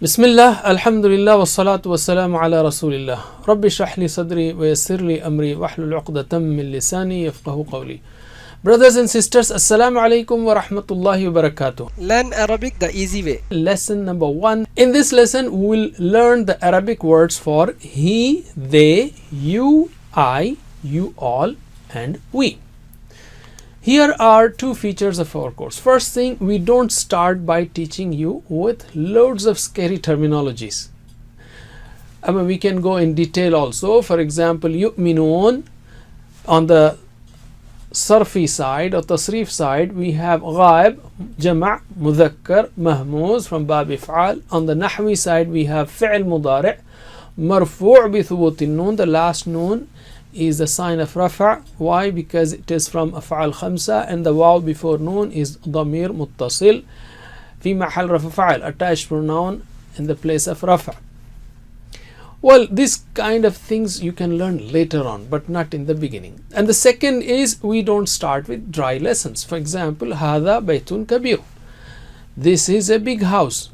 Bismillah, Alhamdulillah, wassalatu wassalamu ala Rasulillah. Rabbi shrah li sadri wa yassir li amri wahlul uqdatam min lisani yafqahu qawli. Brothers and sisters, Assalamu alaikum wa rahmatullahi wa barakatuh. Learn Arabic the easy way. Lesson number 1. In this lesson, we will learn the Arabic words for he, they, you, I, you all, and we. Here are two features of our course. First thing, we don't start by teaching you with loads of scary terminologies. I mean, we can go in detail also. For example, yu'minun, on the sarfi side or tasrif side, we have ghaib, jama', mudhakkar, mahmuz from bab if'al. On the nahwi side, we have fi'l mudari', marfu' bi thubutin noon, the last noon is a sign of rafa'. Why? Because it is from af'al khamsa and the waw before noon is damir muttasil fi mahal rafa' fa'al, attached pronoun in the place of rafa'. Well, this kind of things you can learn later on, but not in the beginning. And the second is, we don't start with dry lessons. For example, hadha baytun kabir, this is a big house.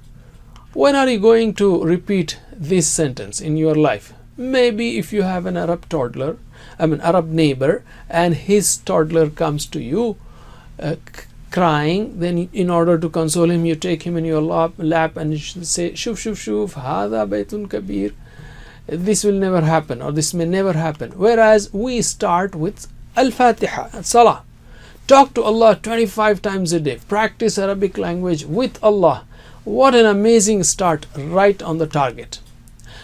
When are you going to repeat this sentence in your life? Maybe if you have an Arab neighbor, and his toddler comes to you crying, then in order to console him, you take him in your lap and say, shuf shuf shuf, hadha baytun kabir. This will never happen, or this may never happen. Whereas we start with Al-Fatiha, Salah. Talk to Allah 25 times a day. Practice Arabic language with Allah. What an amazing start, right on the target.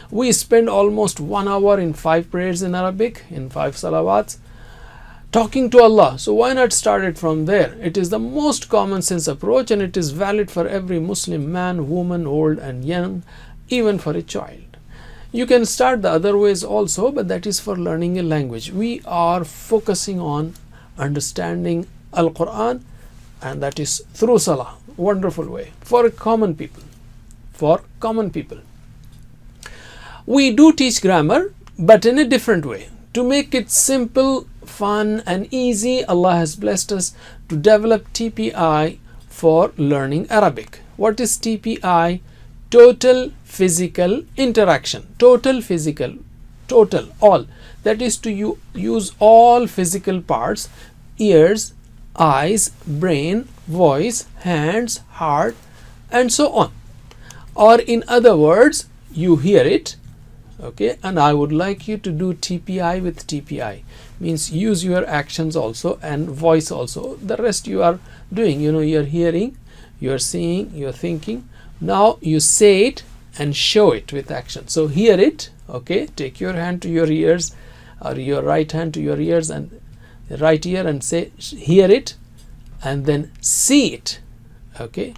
We spend almost 1 hour in 5 prayers in Arabic, in 5 salawats, talking to Allah. So why not start it from there? It is the most common sense approach, and it is valid for every Muslim man, woman, old and young, even for a child. You can start the other ways also, but that is for learning a language. We are focusing on understanding Al-Quran, and that is through Salah. Wonderful way for common people. We do teach grammar, but in a different way. To make it simple, fun and easy, Allah has blessed us to develop TPI for learning Arabic. What is TPI? Total physical interaction. Total, all. That is to use all physical parts: ears, eyes, brain, voice, hands, heart, and so on. Or in other words, you hear it, okay, and I would like you to do TPI with TPI. Means use your actions also and voice also. The rest you are doing, you're hearing, you're seeing, you're thinking. Now you say it and show it with action. So hear it, okay, take your hand to your ears, or your right hand to your ears and the right ear, and say hear it, and then see it, okay,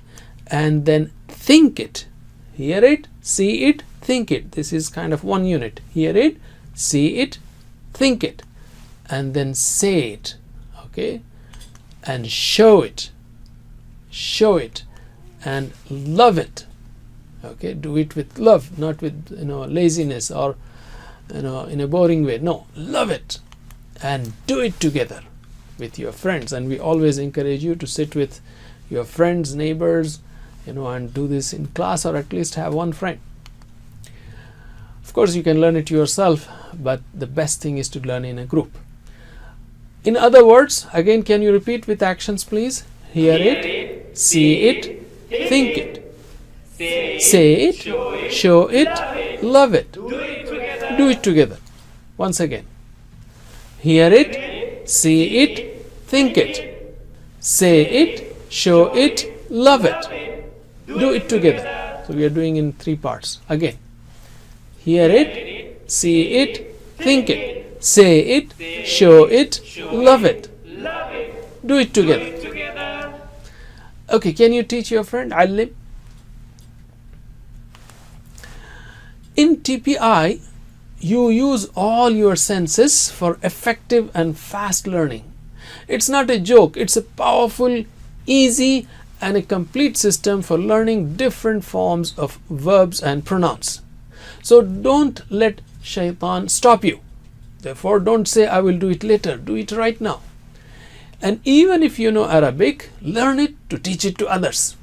and then think it. Hear it, see it, think it. This is kind of one unit. Hear it, see it, think it, and then say it, okay, and show it, and love it, okay. Do it with love, not with laziness or in a boring way. No, love it, and do it together with your friends. And we always encourage you to sit with your friends, neighbors, and do this in class, or at least have one friend. Of course, you can learn it yourself, but the best thing is to learn in a group. In other words, again, can you repeat with actions, please? Hear it, see it, think it, say it, show it, love it. Do it together. Once again. Hear it, see it, think it, say it, show it, love it. Do it together. So we are doing in 3 parts. Again. Hear it, see it, think it, say it, show it, love it. Do it together. Okay, can you teach your friend? Allim. In TPI, you use all your senses for effective and fast learning. It's not a joke, it's a powerful, easy, and a complete system for learning different forms of verbs and pronouns. So don't let shaitan stop you. Therefore, don't say, I will do it later. Do it right now. And even if you know Arabic, learn it to teach it to others.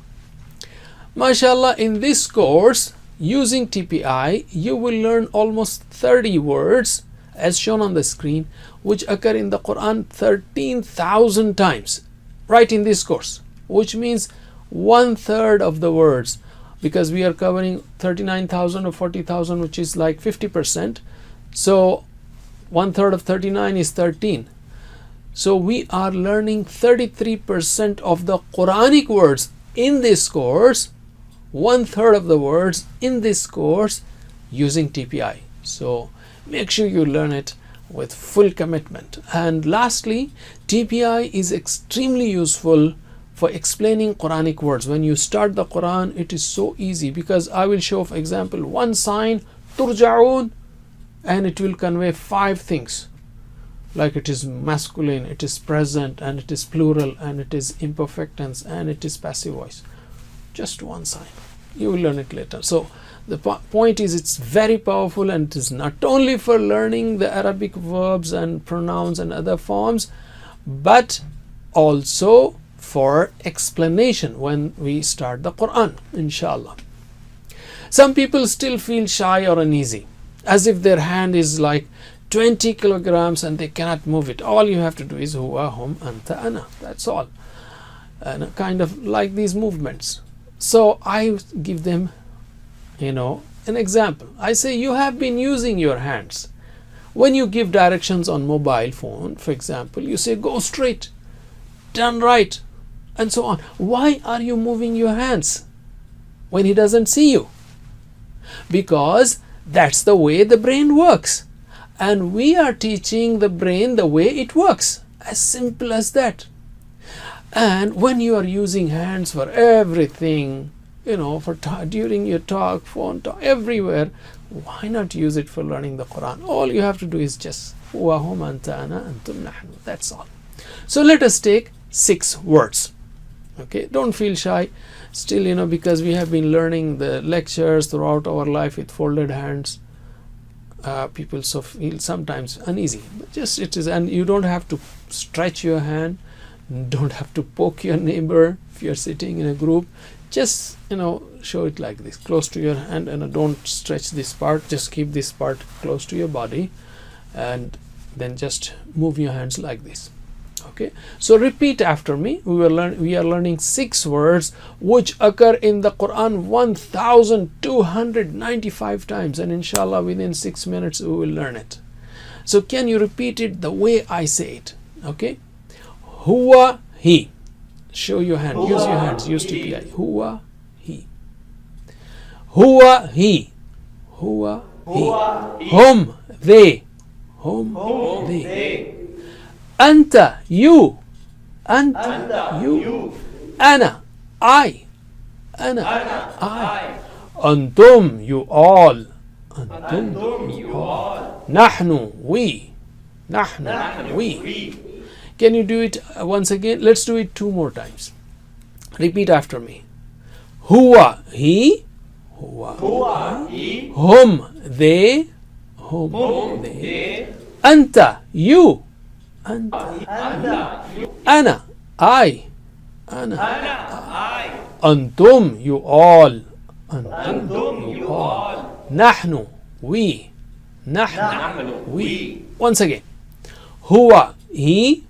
MashaAllah, in this course, using TPI, you will learn almost 30 words as shown on the screen, which occur in the Quran 13,000 times right in this course, which means 1/3 of the words, because we are covering 39,000 or 40,000, which is like 50%. So 1/3 of 39 is 13. So we are learning 33% of the Quranic words in this course, 1/3 of the words in this course using TPI. So make sure you learn it with full commitment. And lastly, TPI is extremely useful for explaining Quranic words. When you start the Quran, it is so easy, because I will show, for example, one sign, turja'un, and it will convey 5 things, like it is masculine, it is present, and it is plural, and it is imperfect tense, and it is passive voice. Just one sign. You will learn it later. So the point is, it's very powerful, and it is not only for learning the Arabic verbs and pronouns and other forms, but also for explanation when we start the Quran, inshallah. Some people still feel shy or uneasy, as if their hand is like 20 kilograms and they cannot move it. All you have to do is huwa, hum, anta, ana. That's all. And kind of like these movements. So I give them, an example. I say, you have been using your hands. When you give directions on mobile phone, for example, you say go straight, turn right, and so on. Why are you moving your hands when he doesn't see you? Because that's the way the brain works. And we are teaching the brain the way it works. As simple as that. And when you are using hands for everything, during your talk, phone talk, everywhere, why not use it for learning the Quran? All you have to do is just huwa, hum, anta, ana, antum, nahnu. That's all. So let us take 6 words. Okay, don't feel shy. Still, because we have been learning the lectures throughout our life with folded hands, people feel sometimes uneasy. But just it is, and you don't have to stretch your hand, don't have to poke your neighbor if you're sitting in a group. Just show it like this, close to your hand, and don't stretch this part. Just keep this part close to your body, and then just move your hands like this. Okay, so repeat after me. We are learning 6 words which occur in the Quran 1295 times, and inshallah within 6 minutes we will learn it. So can you repeat it the way I say it? Okay, huwa, he. Show your hand. Huwa, use your hands. Use TPI. Huwa, he. Huwa, he. Huwa, he. Hum, they. Hum, they. Anta, you. Anta, you. Ana, I. Ana, I. Antum, you all. Antum, you all. Nahnu, we. Nahnu, we. Can you do it once again? Let's do it 2 more times. Repeat after me. Huwa, he. Huwa, he. Hum, they. Hum, they. Anta, you. Anta, you. Ana, I. Ana, I. Antum, you all. Antum, you all. Nahnu, we. Nahnu, we. Once again. Huwa, he.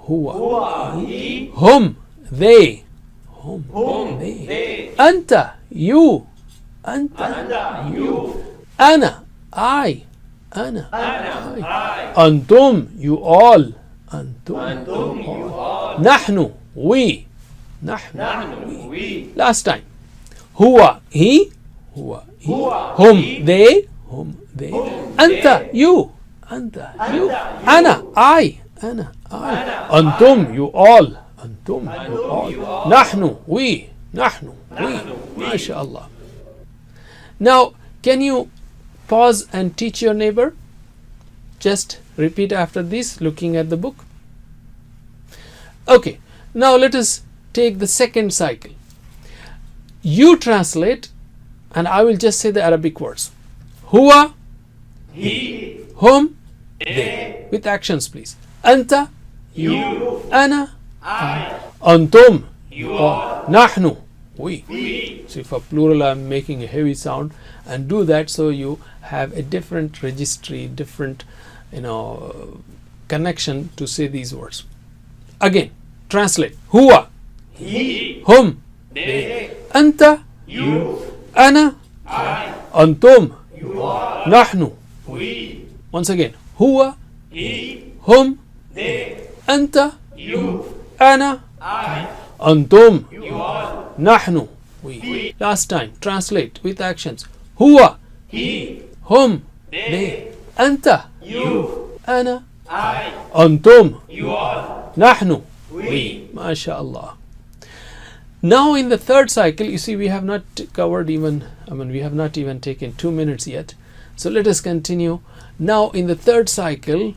Huwa, he. Hum, they. Hum, they. Anta, you. Anta, you. Ana, I. Ana, I. Antum, you all. Antum, you all. Nahnu, we. Nahnu, we. Last time. Huwa, he. Huwa, he. Hum, they. Hum, they. Anta, you. Anta, you. Ana, I. Ana, I. Antum, you all. Antum, you all. Nahnu, we. Nahnu, we. MashaAllah. Now, can you pause and teach your neighbor? Just repeat after this, looking at the book. Okay, now let us take the second cycle. You translate, and I will just say the Arabic words. Huwa, he. Hum, they. With actions, please. Anta, you. Ana, I. Antum, you all. Nahnu, We. So for plural I'm making a heavy sound, and do that so you have a different registry, different connection to say these words. Again, translate. Huwa, he, hum, they, anta, you, ana, I, antum, you are, nahnu. we, Once again, huwa, he, hum, they, anta, you, ana, I, antum, you are, nahnu. We. Last time, translate with actions. Huwa, he, hum, they, anta, you, ana, I, antum, you are, nahnu. we. MashaAllah. Now in the third cycle, you see we have not covered even, we have not even taken 2 minutes yet. So let us continue. Now in the third cycle,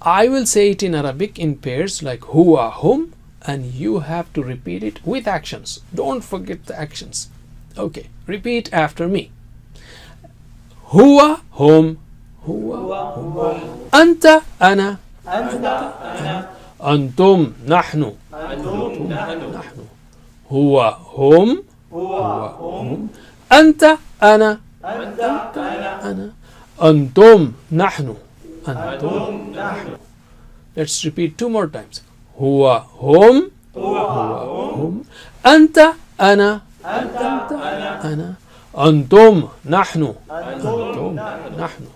I will say it in Arabic in pairs like huwa, hum, and you have to repeat it with actions. Don't forget the actions. Okay, repeat after me. Huwa, hum, huwa, hum. Anta, ana, antum, nahnu, nahnu. Huwa, hum, hum. Anta, ana, ana. Antum, nahnu, antum, nahnu. Let's repeat 2 more times. Huwa, hum, huwa, hum. Anta, ana, ana. Antum, nahnu, antum, nahnu.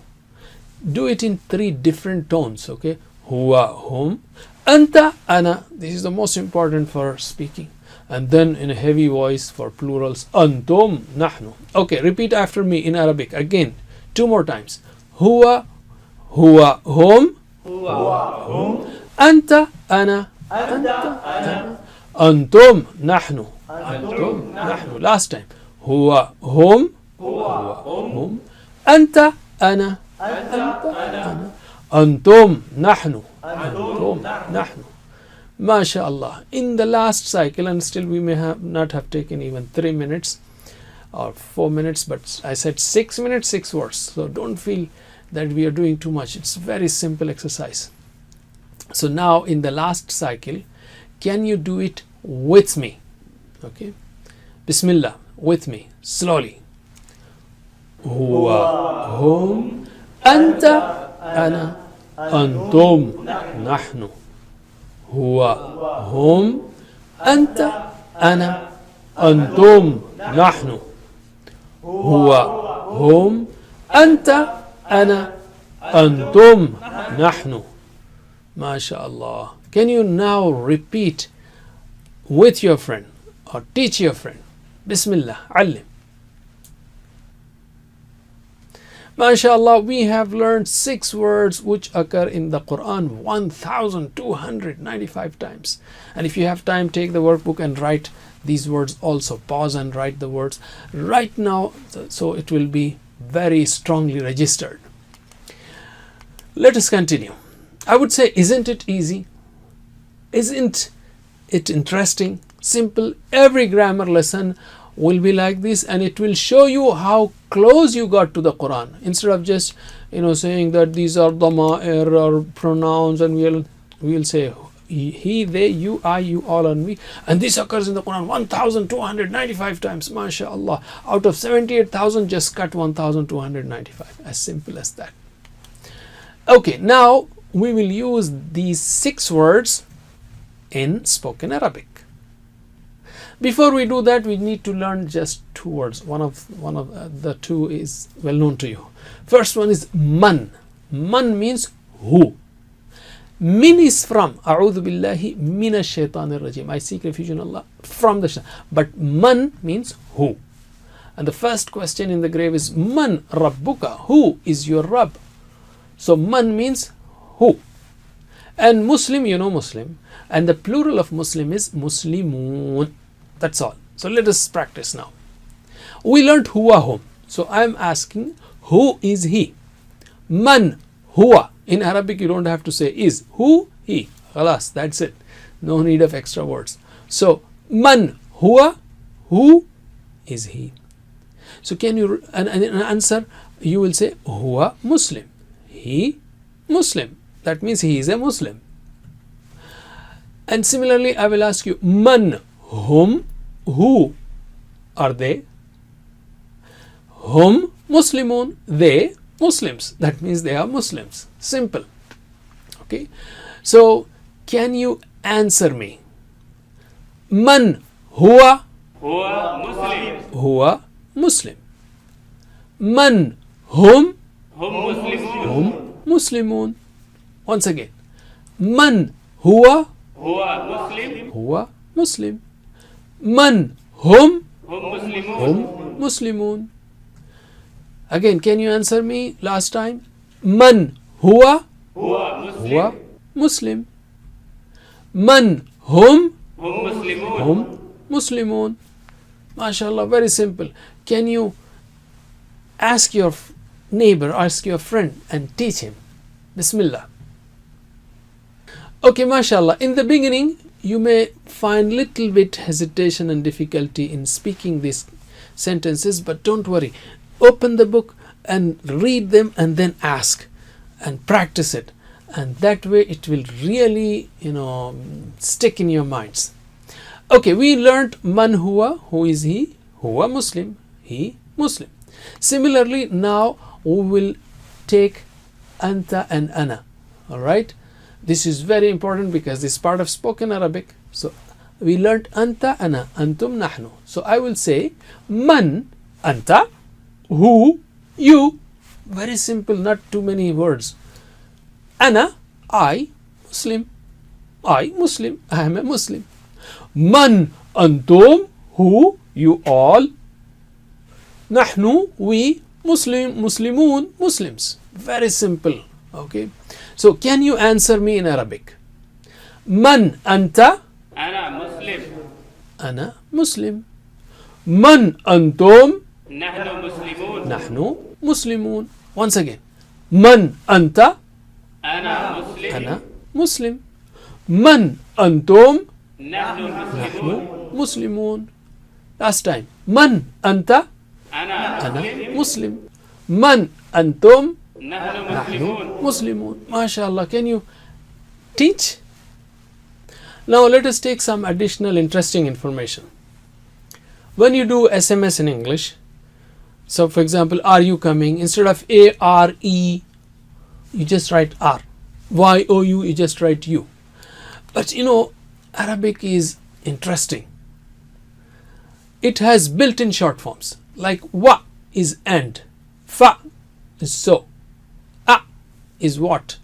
Do it in 3 different tones, okay? Huwa, hum. Anta, ana. This is the most important for speaking. And then in a heavy voice for plurals. Antum, nahnu. Okay, repeat after me in Arabic. Again, 2 more times. Huwa, huwa, hum. Anta, ana. Antum, nahnu. Antum, nahnu. Last time. Huwa, hum. Hum. Anta, ana. Ana. Antum, nahnu. Antum, nahnu. MashaAllah. In the last cycle, and still we may have not have taken even 3 minutes or 4 minutes, but I said 6 minutes, 6 words. So don't feel that we are doing too much. It's very simple exercise. So now in the last cycle, can you do it with me? Okay. Bismillah, with me, slowly. Huwa, hum, anta, ana, antum, nahnu. Huwa, hum, anta, ana, antum, nahnu. Huwa, hum, anta, ana, antum, nahnu. MashaAllah. Can you now repeat with your friend or teach your friend? Bismillah, alim. MashaAllah, we have learned 6 words which occur in the Quran 1295 times. And if you have time, take the workbook and write these words also. Pause and write the words right now so it will be very strongly registered. Let us continue. I would say, isn't it easy? Isn't it interesting? Simple. Every grammar lesson will be like this, and it will show you how close you got to the Quran. Instead of just saying that these are dama'ir or pronouns, and we'll say he, they, you, I, you, all, and we, and this occurs in the Quran 1295 times. MashaAllah. Out of 78,000, just cut 1295. As simple as that. Okay, now we will use these 6 words in spoken Arabic. Before we do that, we need to learn just 2 words. One of the 2 is well known to you. First one is man. Man means who. Min is from. A'udhu billahi minash shaitanir rajim. I seek refuge in Allah from the shaitan. But man means who. And the first question in the grave is man rabbuka. Who is your Rabb? So man means who. And Muslim, Muslim. And the plural of Muslim is Muslimun. That's all. So let us practice now. We learned huwa, hum. So I am asking, who is he? Man huwa. In Arabic, you don't have to say is. Who? He. Khalas, that's it. No need of extra words. So man huwa. Who is he? So can you an answer? You will say huwa Muslim. He Muslim. That means he is a Muslim. And similarly, I will ask you man hum. Who are they. Hum Muslimun, they Muslims. That means they are Muslims. Simple. Okay. So can you answer me? Man huwa huwa Muslim. Man hum Muslimun. Once again. Man huwa Muslim. Man hum Muslimun. Again, can you answer me last time? Man huwa Muslim. Man hum Muslimun. MashaAllah, very simple. Can you ask your neighbor, ask your friend and teach him? Bismillah. Okay, MashaAllah. In the beginning, you may find little bit hesitation and difficulty in speaking these sentences, but don't worry. Open the book and read them and then ask and practice it. And that way it will really, stick in your minds. Okay, we learnt man huwa, who is he? Huwa Muslim, he Muslim. Similarly, now we will take anta and ana. Alright, this is very important because this is part of spoken Arabic. So we learnt anta, ana, antum, nahnu. So I will say man, anta, who, you. Very simple, not too many words. Ana, I, Muslim. I, Muslim. I am a Muslim. Man, antum, who, you all. Nahnu, we, Muslimun, Muslims. Very simple. Okay. So can you answer me in Arabic? Man, anta. Ana Muslim. Ana Muslim. Man, antum. Nahnu Muslimun. Once again. Man, anta. Ana Muslim. Man, antum. Nahnu Muslimun. Last time. Man, anta. Ana Muslim. Man, antum. Nahnu Muslimun. MashaAllah. Can you teach? Now let us take some additional interesting information. When you do SMS in English, so for example, are you coming? Instead of A-R-E, you just write R. Y-O-U, you just write U. But Arabic is interesting. It has built-in short forms. Like wa is and, fa is so, a is what.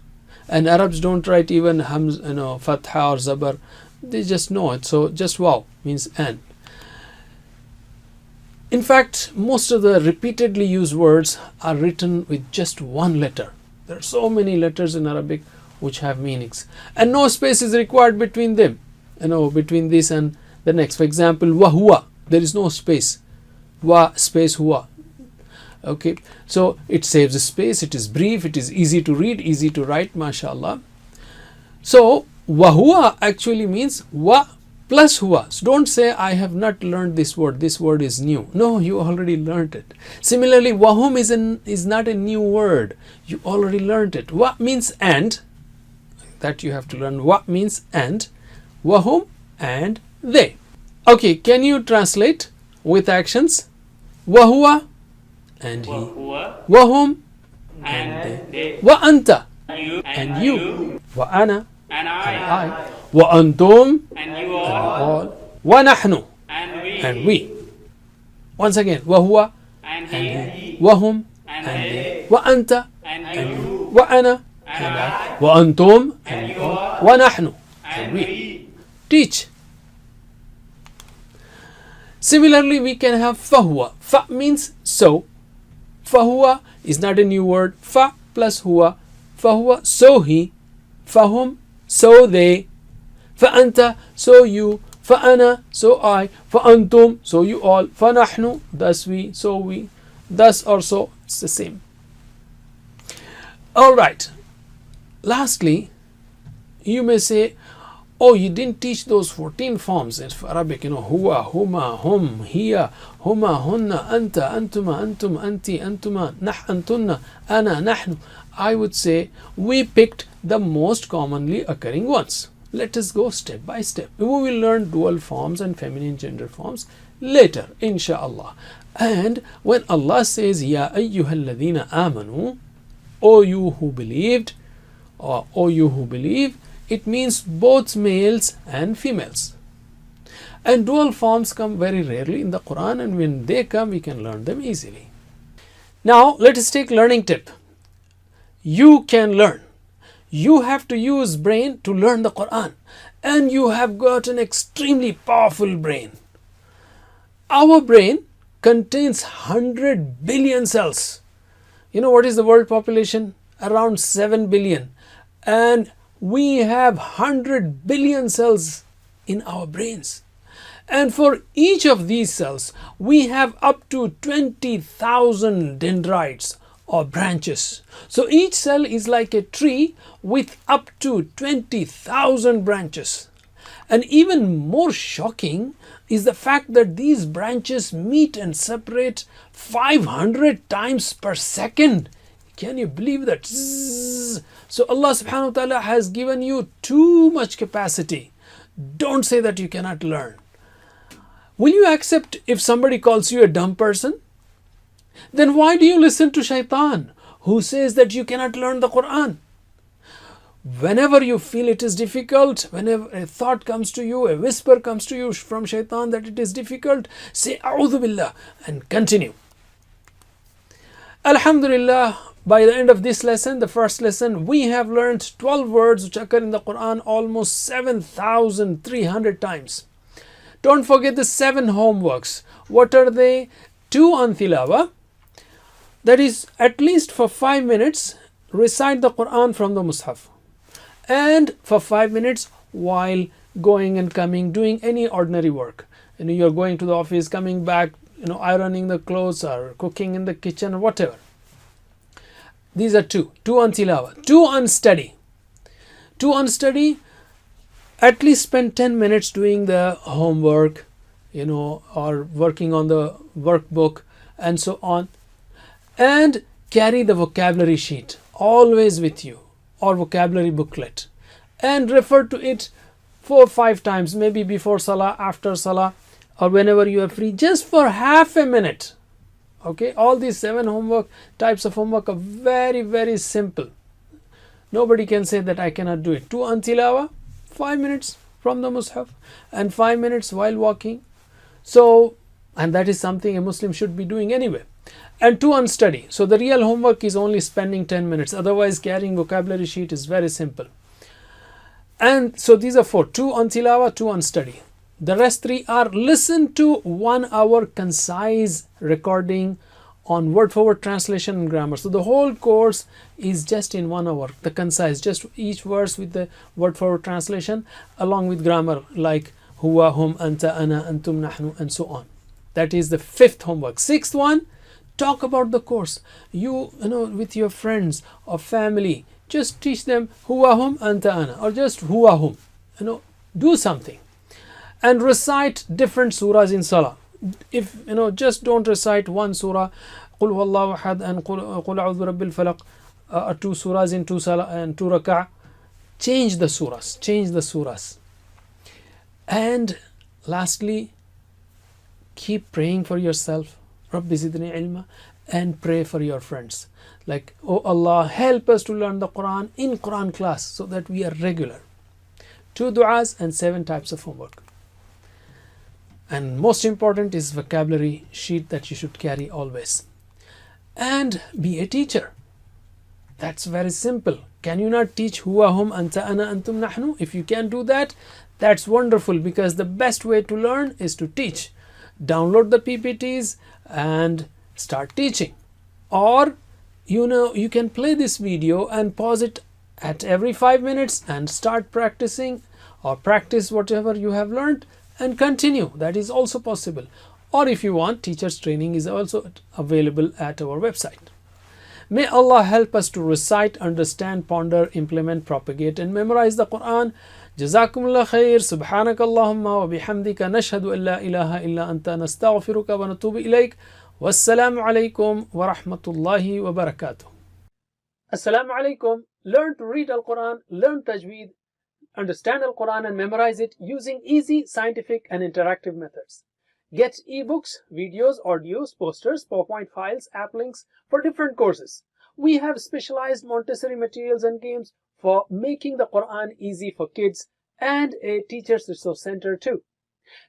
And Arabs don't write even hams, fatha or zabar. They just know it. So just wow means and. In fact, most of the repeatedly used words are written with just one letter. There are so many letters in Arabic which have meanings. And no space is required between them. Between this and the next. For example, wa huwa. There is no space. Wa space huwa. Okay. So it saves space. It is brief. It is easy to read, easy to write. MashaAllah. So wa huwa actually means wa plus huwa. So don't say I have not learned this word. This word is new. No, you already learned it. Similarly, wahum is not a new word. You already learned it. Wa means and. That you have to learn. Wa means and. Wahum and they. Okay, can you translate with actions? Wahuwa and he. Wahum and they. Wa anta and you. Wa ana and I. Wa antum and you all. Wa nahnu and we. Once again, wahuwa and he. Wahum and they. Wa anta and you. Wa ana and I. Wa antum and you all. Wa nahnu and we. Teach. Similarly, we can have fahuwa. Fa means so. Fahuwa is not a new word. Fa plus huwa. Fahuwa, so he. Fahum, so they. Fa anta, so you. Fa ana, so I. Fa antum, so you all. Fa nahnu, thus we, so we. Thus or so, it's the same. Alright. Lastly, you may say, oh, you didn't teach those 14 forms in Arabic, huwa, huma, hum, hiya, huma, hunna, anta, antuma, antum, anti, antuma, antunna, ana, nahnu. I would say we picked the most commonly occurring ones. Let us go step by step. We will learn dual forms and feminine gender forms later, inshallah. And when Allah says, Ya ayyuhalladhina amanu, O you who believed, or O you who believe, it means both males and females. And dual forms come very rarely in the Quran, and when they come, we can learn them easily. Now, let us take learning tip. You can learn. You have to use brain to learn the Quran, and you have got an extremely powerful brain. Our brain contains 100 billion cells. You know what is the world population? Around 7 billion. And we have 100 billion cells in our brains. And for each of these cells, we have up to 20,000 dendrites or branches. So each cell is like a tree with up to 20,000 branches. And even more shocking is the fact that these branches meet and separate 500 times per second. Can you believe that? So Allah subhanahu wa ta'ala has given you too much capacity. Don't say that you cannot learn. Will you accept if somebody calls you a dumb person? Then why do you listen to shaitan, who says that you cannot learn the Quran? Whenever you feel it is difficult, whenever a thought comes to you, a whisper comes to you from shaitan that it is difficult, say A'udhu Billah and continue. Alhamdulillah, by the end of this lesson, the first lesson, we have learned 12 words which occur in the Quran almost 7,300 times. Don't forget the 7 homeworks. What are they? 2 on tilawa. That is, at least for 5 minutes, recite the Quran from the Mus'haf. And for 5 minutes while going and coming, doing any ordinary work. You know, you're going to the office, coming back, ironing the clothes or cooking in the kitchen or whatever. These are 2. 2 on tilawa. 2 on study. 2 on study, at least spend 10 minutes doing the homework, or working on the workbook and so on. And carry the vocabulary sheet always with you, or vocabulary booklet, and refer to it 4 or 5 times, maybe before salah, after salah, or whenever you are free, just for half a minute. Okay, all these 7 types of homework are very, very simple. Nobody can say that I cannot do it. 2 on tilawa, 5 minutes from the Mus'haf, and 5 minutes while walking. So, and that is something a Muslim should be doing anyway. And 2 on study. So the real homework is only spending 10 minutes. Otherwise, carrying vocabulary sheet is very simple. And so these are 4. 2 on tilawa, 2 on study. The rest 3 are listen to 1 hour concise recording on word for word translation and grammar. So the whole course is just in 1 hour. The concise, just each verse with the word for word translation along with grammar like huwa, hum, anta, ana, antum, nahnu, and so on. That is the 5th homework. 6th one, talk about the course. You know, with your friends or family, just teach them huwa, hum, anta, ana, or just huwa, hum. Do something. And recite different surahs in salah. If just don't recite one surah, Qul huwallahu ahad and Qul a'udhu birabbil falaq, 2 surahs in 2 salah and 2 rak'ah. Change the surahs. And lastly, keep praying for yourself, Rabbi zidni ilma, and pray for your friends. Like, oh Allah, help us to learn the Quran in Quran class so that we are regular. 2 du'as and 7 types of homework. And most important is vocabulary sheet that you should carry always. And be a teacher. That's very simple. Can you not teach huwa, hum, anta, ana, antum, nahnu? If you can do that, that's wonderful, because the best way to learn is to teach. Download the PPTs and start teaching. Or you can play this video and pause it at every 5 minutes and start practicing, or practice whatever you have learned and continue. That is also possible. Or if you want, teachers training is also available at our website. May Allah help us to recite, understand, ponder, implement, propagate and memorize the Quran. Jazakumullah khair. Subhanakallahumma wa bihamdika nashhadu an la ilaha illa anta nastaghfiruka wa natubu ilayk. Wassalamu alaikum wa rahmatullahi wa barakatuh. Assalamu alaikum. Learn to read Al-Quran, learn Tajweed, understand Al-Quran and memorize it using easy, scientific and interactive methods. Get ebooks, videos, audios, posters, PowerPoint files, app links for different courses. We have specialized Montessori materials and games for making the Quran easy for kids, and a teacher's resource center too.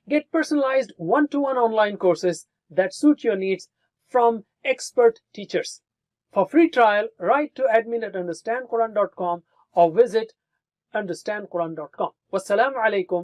Get personalized one-to-one online courses that suit your needs from expert teachers. For free trial, write to admin@understandquran.com or visit understandquran.com. Wassalamu alaikum